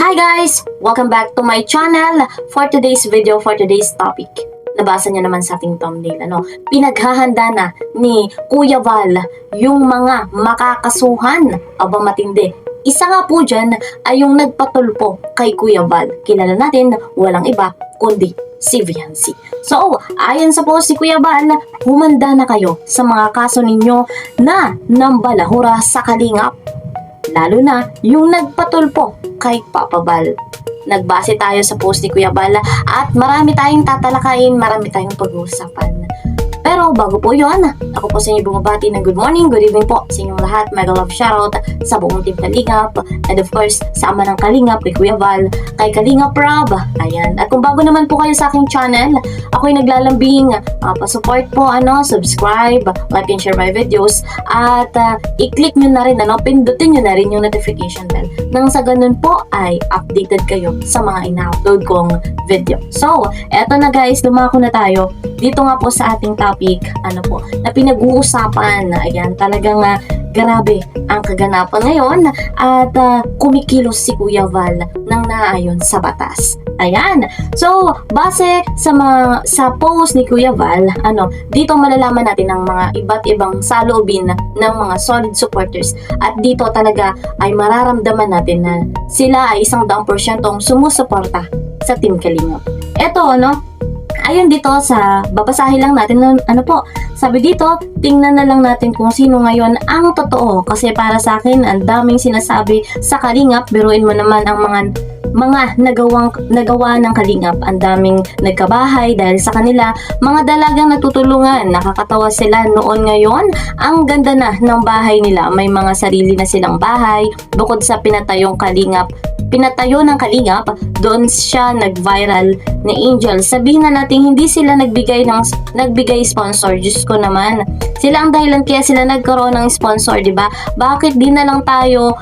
Hi guys! Welcome back to my channel for today's video, for today's topic. Nabasa niyo naman sa ating thumbnail, Pinaghahanda na ni Kuya Val yung mga makakasuhan. Aba matindi. Isa nga po dyan ay yung nagpatulpo kay Kuya Val. Kilala natin, walang iba kundi si Viancy. So, ayon sa post si Kuya Val, humanda na kayo sa mga kaso ninyo na nambalahura sa kalingap. Lalo na yung nagpatulpo kay Papa Val. Nagbase tayo sa post ni Kuya Val at marami tayong tatalakayin, marami tayong pag-uusapan. Pero bago po yun, ako po sa inyo bumabati ng good morning, good evening po sa inyong lahat. Mega love shoutout sa buong team Kalingap. And of course, sa ama ng Kalingap, kay Kuya Val, kay Kalingap Rob. Ayan. At kung bago naman po kayo sa aking channel, ako'y naglalambing. Pa-support po, subscribe, like and share my videos. At i-click nyo na rin, pindutin nyo na rin yung notification bell. Nang sa ganun po ay updated kayo sa mga ina-upload kong video. So, eto na guys, dumako na tayo. Dito nga po sa ating topic, na pinag-uusapan. Ayan, talagang grabe ang kaganapan ngayon at kumikilos si Kuya Val ng naayon sa batas. Ayan. So, base sa post ni Kuya Val, dito malalaman natin ang mga iba't ibang saloobin ng mga solid supporters. At dito talaga ay mararamdaman natin na sila ay 100% sumusuporta sa Team Kalingap. Ito, ayon dito sa babasahin lang natin sabi dito, tingnan na lang natin kung sino ngayon ang totoo kasi para sa akin ang daming sinasabi sa Kalingap, biruin mo naman ang mga nagawa ng Kalingap, ang daming nagkabahay dahil sa kanila, mga dalagang natutulungan, nakakatawa sila noon. Ngayon, ang ganda na ng bahay nila, may mga sarili na silang bahay, bukod sa pinatayo ng Kalingap, doon siya nag-viral ni Angel. Sabihin na natin hindi sila nagbigay sponsor. Diyos ko naman. Sila ang dahilan kaya sila nagkaroon ng sponsor, di ba? Bakit di na lang tayo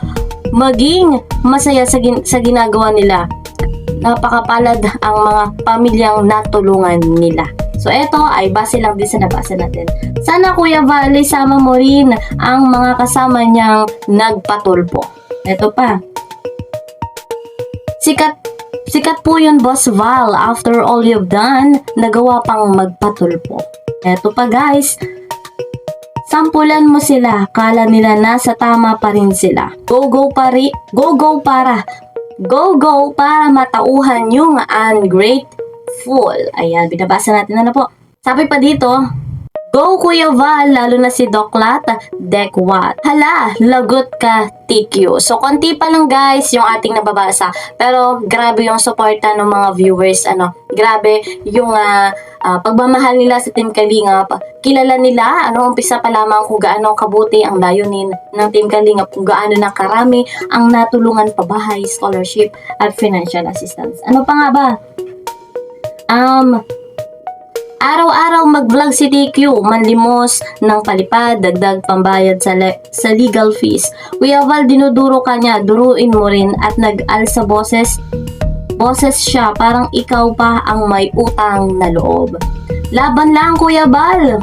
maging masaya sa ginagawa nila? Napakapalad ang mga pamilyang natulungan nila. So eto ay base lang din sa nabasa natin. Sana Kuya Val, sama mo rin ang mga kasama niyang nagpatulpo. Eto pa. Sikat po yun, Boss Val. After all you've done, nagawa pang magpatulpo. Eto pa guys, sampulan mo sila. Kala nila nasa tama pa rin sila. Go para matauhan yung ungrateful. Ayan, binabasa natin po. Sabi pa dito, go Kuya Val, lalo na si Doklat, Dekwat. Hala, lagot ka, TQ. So, konti pa lang guys yung ating nababasa. Pero, grabe yung suporta ng mga viewers. Grabe yung pagmamahal nila sa Team Kalingap. Kilala nila, umpisa pa lamang kung gaano kabuti ang layunin ng Team Kalingap, kung gaano na karami ang natulungan pabahay, scholarship, at financial assistance. Ano pa nga ba? Araw-araw mag-vlog si TQ, manlimos ng palipad, dagdag pambayad sa legal fees. Kuya Val, dinuduro ka niya, duruin mo rin at nag-al sa boses siya, parang ikaw pa ang may utang na loob. Laban lang Kuya Val.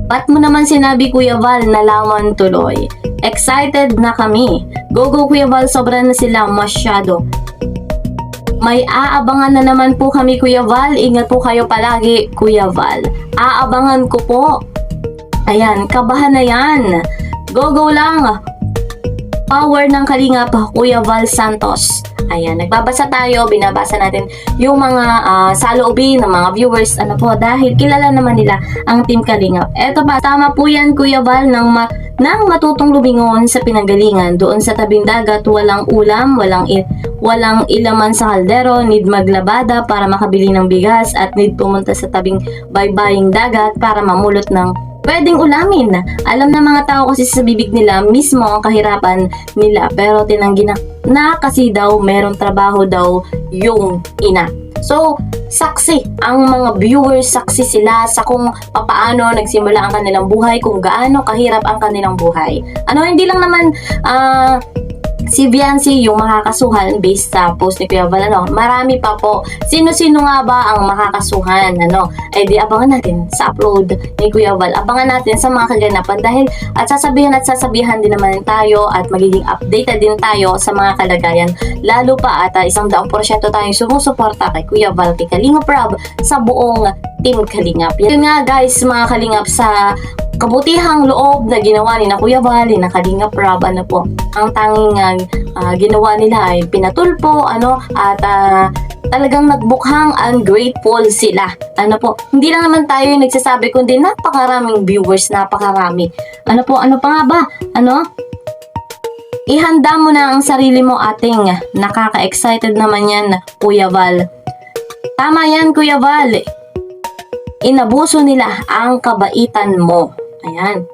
Ba't mo naman sinabi Kuya Val na lawan tuloy? Excited na kami. Go Kuya Val, sobra na sila masyado. May aabangan na naman po kami Kuya Val. Ingat po kayo palagi Kuya Val. Aabangan ko po. Ayan, kabahan na yan. Go lang. Power ng Kalingap, Kuya Val Santos. Ayan, nagbabasa tayo, binabasa natin yung mga saloobin ng mga viewers, dahil kilala naman nila ang Team Kalingap. Eto pa, tama po yan Kuya Val, nang matutong lumingon sa pinanggalingan, doon sa tabing dagat, walang ulam, walang ilaman sa kaldero, need maglabada para makabili ng bigas, at need pumunta sa tabing baybaying dagat para mamulot ng pwedeng ulamin. Alam ng mga tao kasi sa bibig nila mismo ang kahirapan nila, pero tinanggi na kasi daw merong trabaho daw yung ina. So, saksi ang mga viewers, saksi sila sa kung papaano nagsimula ang kanilang buhay, kung gaano kahirap ang kanilang buhay. Hindi lang naman si Viancy yung makakasuhan based sa post ni Kuya Val, ano. Marami pa po. Sino-sino nga ba ang makakasuhan, ano? Eh di abangan natin sa upload ni Kuya Val. Abangan natin sa mga kaganapan dahil at sasabihan din naman tayo at magiging updated din tayo sa mga kalagayan. Lalo pa at 100% tayong sumusuporta kay Kuya Val, kay Kalingap Rob, sa buong Team Kalingap. Yun nga guys, mga Kalingap, sa kabutihang loob na ginawa ni na Kuya Val, na Kalingap Rob, ano po, ang tanging ginawa nila ay pinatulpo, ano, at talagang nagbukhang ungrateful sila. Ano po, hindi lang naman tayo yung nagsasabi, kundi napakaraming viewers, napakarami. Ano po, ano pa nga ba? Ano? Ihanda mo na ang sarili mo, ating nakaka-excited naman yan, Kuya Val. Tama yan, Kuya Val. Inabuso nila ang kabaitan mo. Ayan.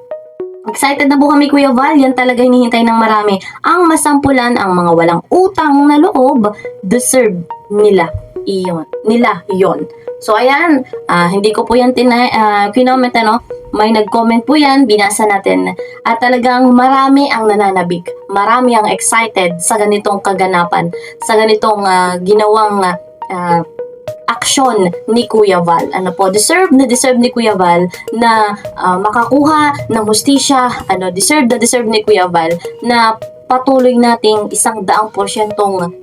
Excited na po kami, Kuya Val. Yan talaga hinihintay ng marami. Ang masampulan, ang mga walang utang na loob, deserve nila iyon. So, ayan. Hindi ko po yan kinoment, ano. May nag-comment po yan, binasa natin. At talagang marami ang nananabik. Marami ang excited sa ganitong kaganapan. Sa ganitong ginawang aksyon ni Kuya Val. Ano po, deserve ni Kuya Val na makakuha ng hustisya. Ano, deserve ni Kuya Val na patuloy nating 100%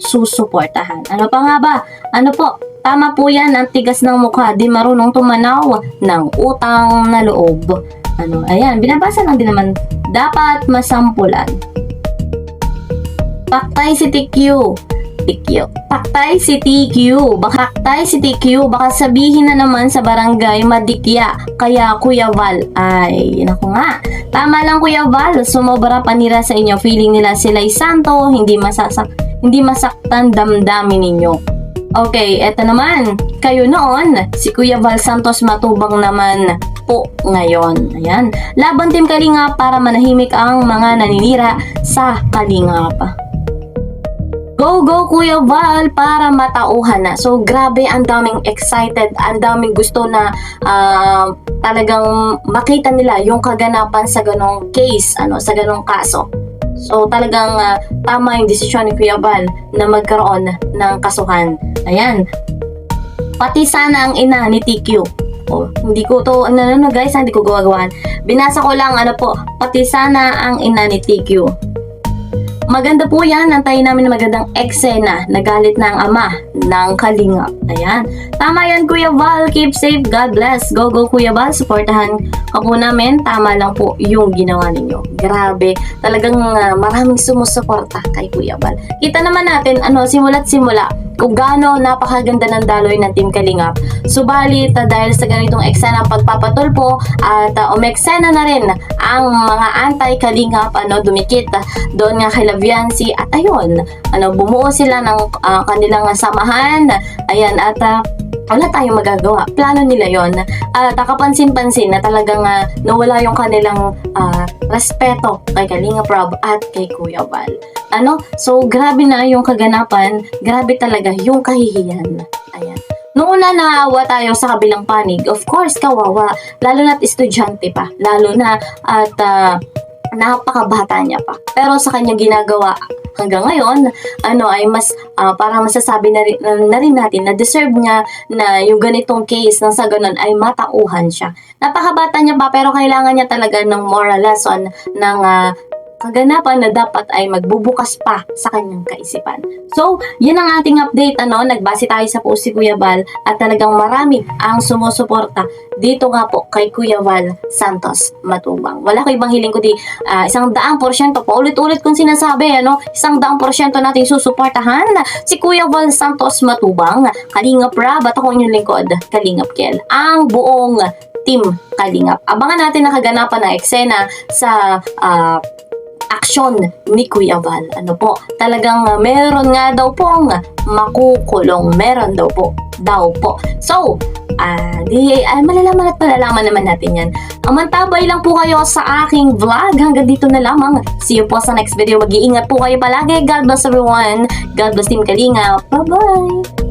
susuportahan. Ano pa nga ba? Ano po, tama po yan, ang tigas ng mukha, di marunong tumanaw ng utang na loob. Ano, ayan, binabasa lang din naman, dapat masampulan. Paktay si TQ. Paktay si TQ. Baka sabihin na naman sa barangay madikya. Kaya Kuya Val, ay, naku nga. Tama lang, Kuya Val, sumobra pa nila sa inyo. Feeling nila sila'y santo, hindi masaktan damdamin ninyo. Okay, eto naman. Kayo noon, si Kuya Val Santos Matubang naman po ngayon. Ayan. Laban Team Kalingap para manahimik ang mga naninira sa Kalingap. Go Kuya Val para matauhan na. So grabe, ang daming excited, ang daming gusto na talagang makita nila yung kaganapan sa ganong case, ano, sa ganong kaso. So talagang tama yung desisyon ni Kuya Val na magkaroon ng kasuhan. Ayan. Pati sana ang ina ni TQ. Oh, hindi ko to, guys, hindi ko gawagawan. Binasa ko lang, ano po, pati sana ang ina ni TQ. Maganda po yan. Antayin namin na magandang eksena. Nagalit na ang ama ng Kalingap. Ayan. Tama yan, Kuya Val. Keep safe. God bless. Go Kuya Val. Suportahan ka po namin. Tama lang po yung ginawa ninyo. Grabe. Talagang maraming sumusuporta kay Kuya Val. Kita naman natin, simula't simula, kung gaano napakaganda ng daloy ng Team Kalingap. Subalit, dahil sa ganitong eksena pagpapatulpo at umeksena na rin ang mga anti-Kalingap, dumikit doon nga kay Viancy, at ayun, bumuo sila ng kanilang samahan. Ayan, at wala tayong magagawa. Plano nila yon. At kapansin-pansin na talagang nawala yung kanilang respeto kay Kalingap Rob at kay Kuya Val. So grabe na yung kaganapan, grabe talaga yung kahihiyan. Ayan. Noong una naawa tayo sa kabilang panig, of course kawawa, lalo na't estudyante pa, lalo na at napakabata niya pa. Pero sa kanya ginagawa hanggang ngayon, ay mas parang masasabi na rin natin na deserve niya na yung ganitong case nang sa ganun ay matauhan siya. Napakabata niya pa, pero kailangan niya talaga ng moral lesson, ng kaganapan na dapat ay magbubukas pa sa kanyang kaisipan. So, yun ang ating update. Nagbase tayo sa post si Kuya Val at talagang marami ang sumusuporta dito nga po kay Kuya Val Santos Matubang. Wala ko ibang hiling kundi 100%, paulit-ulit kong sinasabi, 100% natin susuportahan si Kuya Val Santos Matubang, Kalingap Rob, at ako inyong lingkod, Kalingap Kel, ang buong Team Kalingap. Abangan natin ang kaganapan ng eksena sa aksyon ni Kuya Val. Talagang meron nga daw pong makukulong. Meron daw po. So, malalaman naman natin yan. Mantabay lang po kayo sa aking vlog. Hanggang dito na lamang. See you po sa next video. Mag-iingat po kayo palagi. God bless everyone. God bless Team Kalingap. Bye-bye!